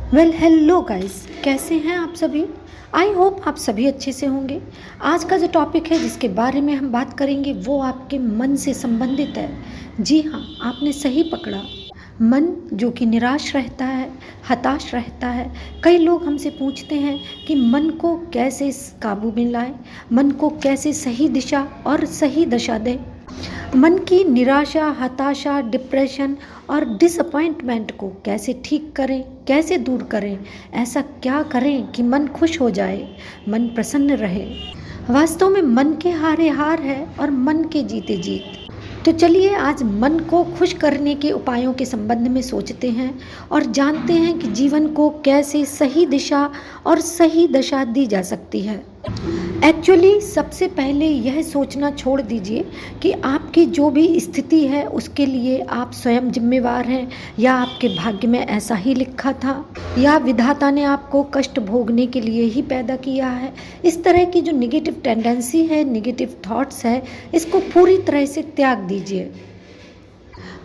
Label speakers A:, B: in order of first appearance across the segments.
A: Hello guys, कैसे हैं आप सभी। आई होप आप सभी अच्छे से होंगे। आज का जो टॉपिक है जिसके बारे में हम बात करेंगे वो आपके मन से संबंधित है। जी हाँ, आपने सही पकड़ा। मन जो कि निराश रहता है, हताश रहता है। कई लोग हमसे पूछते हैं कि मन को कैसे काबू में लाएं, मन को कैसे सही दिशा और सही दशा दें। मन की निराशा, हताशा, डिप्रेशन और डिसअपॉइंटमेंट को कैसे ठीक करें, कैसे दूर करें, ऐसा क्या करें कि मन खुश हो जाए, मन प्रसन्न रहे। वास्तव में मन के हारे हार है और मन के जीते जीत। तो चलिए आज मन को खुश करने के उपायों के संबंध में सोचते हैं और जानते हैं कि जीवन को कैसे सही दिशा और सही दशा दी जा सकती है। एक्चुअली सबसे पहले यह सोचना छोड़ दीजिए कि आपकी जो भी स्थिति है उसके लिए आप स्वयं जिम्मेवार हैं, या आपके भाग्य में ऐसा ही लिखा था, या विधाता ने आपको कष्ट भोगने के लिए ही पैदा किया है। इस तरह की जो नेगेटिव टेंडेंसी है, नेगेटिव थॉट्स है, इसको पूरी तरह से त्याग दीजिए।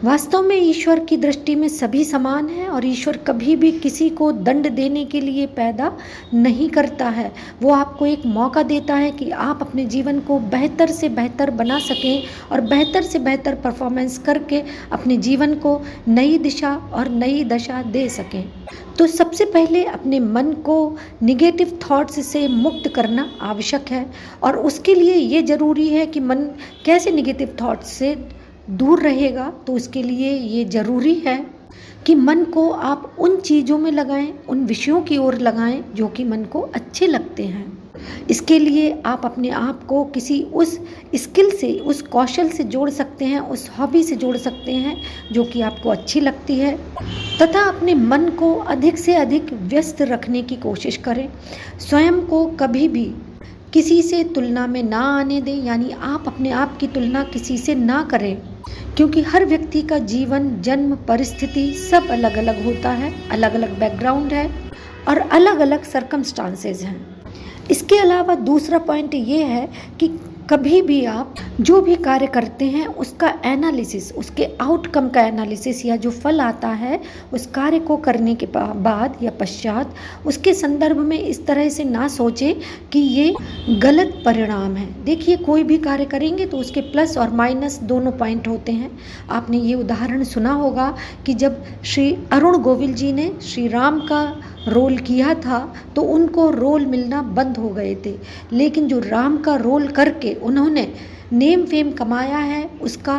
A: वास्तव में ईश्वर की दृष्टि में सभी समान हैं और ईश्वर कभी भी किसी को दंड देने के लिए पैदा नहीं करता है। वो आपको एक मौका देता है कि आप अपने जीवन को बेहतर से बेहतर बना सकें और बेहतर से बेहतर परफॉर्मेंस करके अपने जीवन को नई दिशा और नई दशा दे सकें। तो सबसे पहले अपने मन को निगेटिव थॉट्स से मुक्त करना आवश्यक है, और उसके लिए ये ज़रूरी है कि मन कैसे निगेटिव थॉट्स से दूर रहेगा। तो उसके लिए ये ज़रूरी है कि मन को आप उन चीज़ों में लगाएं, उन विषयों की ओर लगाएं जो कि मन को अच्छे लगते हैं। इसके लिए आप अपने आप को किसी उस स्किल से, उस कौशल से जोड़ सकते हैं, उस हॉबी से जोड़ सकते हैं जो कि आपको अच्छी लगती है, तथा अपने मन को अधिक से अधिक व्यस्त रखने की कोशिश करें। स्वयं को कभी भी किसी से तुलना में ना आने दें, यानी आप अपने आप की तुलना किसी से ना करें, क्योंकि हर व्यक्ति का जीवन, जन्म, परिस्थिति सब अलग अलग होता है, अलग अलग बैकग्राउंड है और अलग अलग सर्कमस्टांसेस हैं। इसके अलावा दूसरा पॉइंट ये है कि कभी भी आप जो भी कार्य करते हैं उसका एनालिसिस, उसके आउटकम का एनालिसिस, या जो फल आता है उस कार्य को करने के बाद या पश्चात, उसके संदर्भ में इस तरह से ना सोचें कि ये गलत परिणाम है। देखिए, कोई भी कार्य करेंगे तो उसके प्लस और माइनस दोनों पॉइंट होते हैं। आपने ये उदाहरण सुना होगा कि जब श्री अरुण गोविल जी ने श्री राम का रोल किया था तो उनको रोल मिलना बंद हो गए थे, लेकिन जो राम का रोल करके उन्होंने नेम फेम कमाया है उसका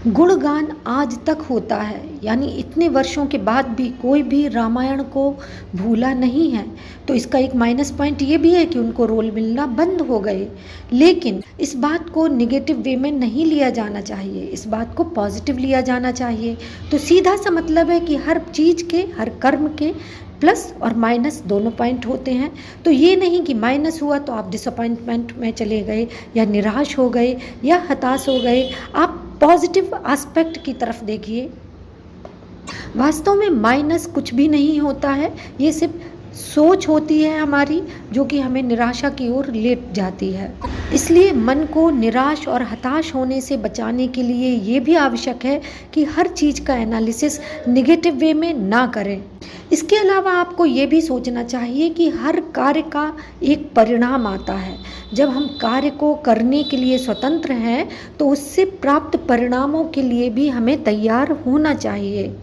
A: गुणगान आज तक होता है। यानी इतने वर्षों के बाद भी कोई भी रामायण को भूला नहीं है। तो इसका एक माइनस पॉइंट ये भी है कि उनको रोल मिलना बंद हो गए, लेकिन इस बात को निगेटिव वे में नहीं लिया जाना चाहिए, इस बात को पॉजिटिव लिया जाना चाहिए। तो सीधा सा मतलब है कि हर चीज़ के, हर कर्म के प्लस और माइनस दोनों पॉइंट होते हैं। तो ये नहीं कि माइनस हुआ तो आप डिसअपॉइंटमेंट में चले गए या निराश हो गए या हताश हो गए। आप पॉजिटिव एस्पेक्ट की तरफ देखिए। वास्तव में माइनस कुछ भी नहीं होता है, ये सिर्फ सोच होती है हमारी जो कि हमें निराशा की ओर ले जाती है। इसलिए मन को निराश और हताश होने से बचाने के लिए ये भी आवश्यक है कि हर चीज़ का एनालिसिस निगेटिव वे में ना करें। इसके अलावा आपको ये भी सोचना चाहिए कि हर कार्य का एक परिणाम आता है। जब हम कार्य को करने के लिए स्वतंत्र हैं तो उससे प्राप्त परिणामों के लिए भी हमें तैयार होना चाहिए।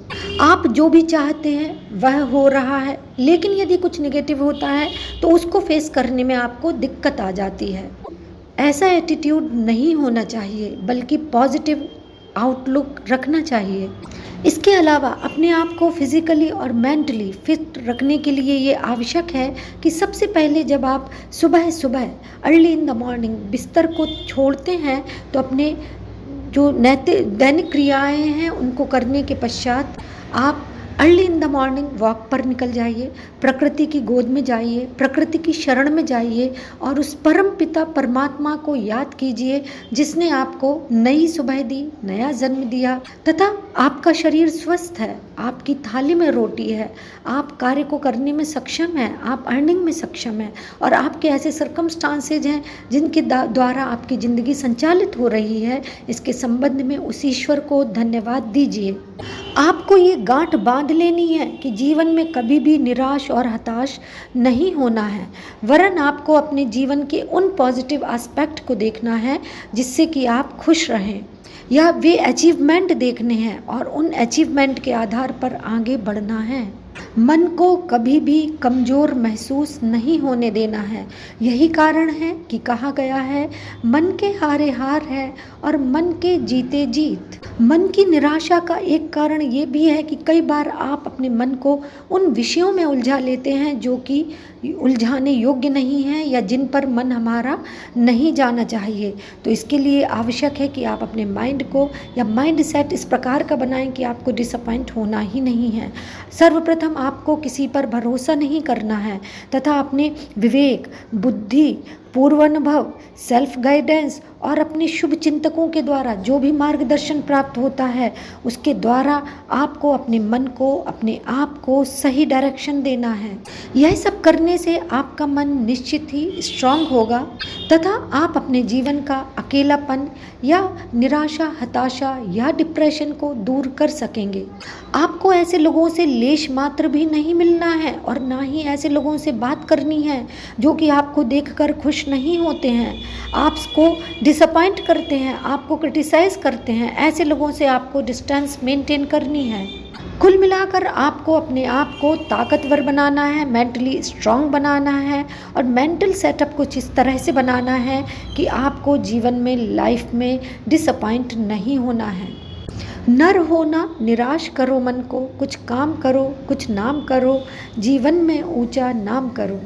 A: आप जो भी चाहते हैं वह हो रहा है, लेकिन यदि कुछ नेगेटिव होता है तो उसको फेस करने में आपको दिक्कत आ जाती है। ऐसा एटीट्यूड नहीं होना चाहिए, बल्कि पॉजिटिव आउटलुक रखना चाहिए। इसके अलावा अपने आप को फिज़िकली और मेंटली फिट रखने के लिए ये आवश्यक है कि सबसे पहले जब आप सुबह सुबह अर्ली इन द मॉर्निंग बिस्तर को छोड़ते हैं तो अपने जो दैनिक क्रियाएं हैं उनको करने के पश्चात आप early in the morning walk पर निकल जाइए, प्रकृति की गोद में जाइए, प्रकृति की शरण में जाइए और उस परम पिता परमात्मा को याद कीजिए जिसने आपको नई सुबह दी, नया जन्म दिया, तथा आपका शरीर स्वस्थ है, आपकी थाली में रोटी है, आप कार्य को करने में सक्षम हैं, आप अर्निंग में सक्षम हैं और आपके ऐसे सर्कमस्टांसेज हैं जिनके द्वारा आपकी ज़िंदगी संचालित हो रही है। इसके संबंध में उस ईश्वर को धन्यवाद दीजिए। आपको ये गांठ बांध याद लेनी है कि जीवन में कभी भी निराश और हताश नहीं होना है, वरन आपको अपने जीवन के उन पॉजिटिव एस्पेक्ट को देखना है जिससे कि आप खुश रहें, या वे अचीवमेंट देखने हैं और उन अचीवमेंट के आधार पर आगे बढ़ना है। मन को कभी भी कमज़ोर महसूस नहीं होने देना है। यही कारण है कि कहा गया है, मन के हारे हार है और मन के जीते जीत। मन की निराशा का एक कारण ये भी है कि कई बार आप अपने मन को उन विषयों में उलझा लेते हैं जो कि उलझाने योग्य नहीं हैं या जिन पर मन हमारा नहीं जाना चाहिए। तो इसके लिए आवश्यक है कि आप अपने माइंड को या माइंड सेट इस प्रकार का बनाएं कि आपको डिसअपॉइंट होना ही नहीं है। सर्वप्रथम आपको किसी पर भरोसा नहीं करना है तथा अपने विवेक, बुद्धि, पूर्वानुभव, सेल्फ गाइडेंस और अपने शुभ चिंतकों के द्वारा जो भी मार्गदर्शन प्राप्त होता है उसके द्वारा आपको अपने मन को, अपने आप को सही डायरेक्शन देना है। यह सब करने से आपका मन निश्चित ही स्ट्रांग होगा तथा आप अपने जीवन का अकेलापन या निराशा, हताशा या डिप्रेशन को दूर कर सकेंगे। आपको ऐसे लोगों से लेश मात्र भी नहीं मिलना है और ना ही ऐसे लोगों से बात करनी है जो कि आपको देखकर खुश नहीं होते हैं, आपको डिसअपॉइंट करते हैं, आपको क्रिटिसाइज करते हैं। ऐसे लोगों से आपको डिस्टेंस मेंटेन करनी है। कुल मिलाकर आपको अपने आप को ताकतवर बनाना है, मेंटली स्ट्रांग बनाना है और मेंटल सेटअप कुछ इस तरह से बनाना है कि आपको जीवन में, लाइफ में डिसअपॉइंट नहीं होना है। नर होना, निराश करो मन को, कुछ काम करो, कुछ नाम करो, जीवन में ऊंचा नाम करो।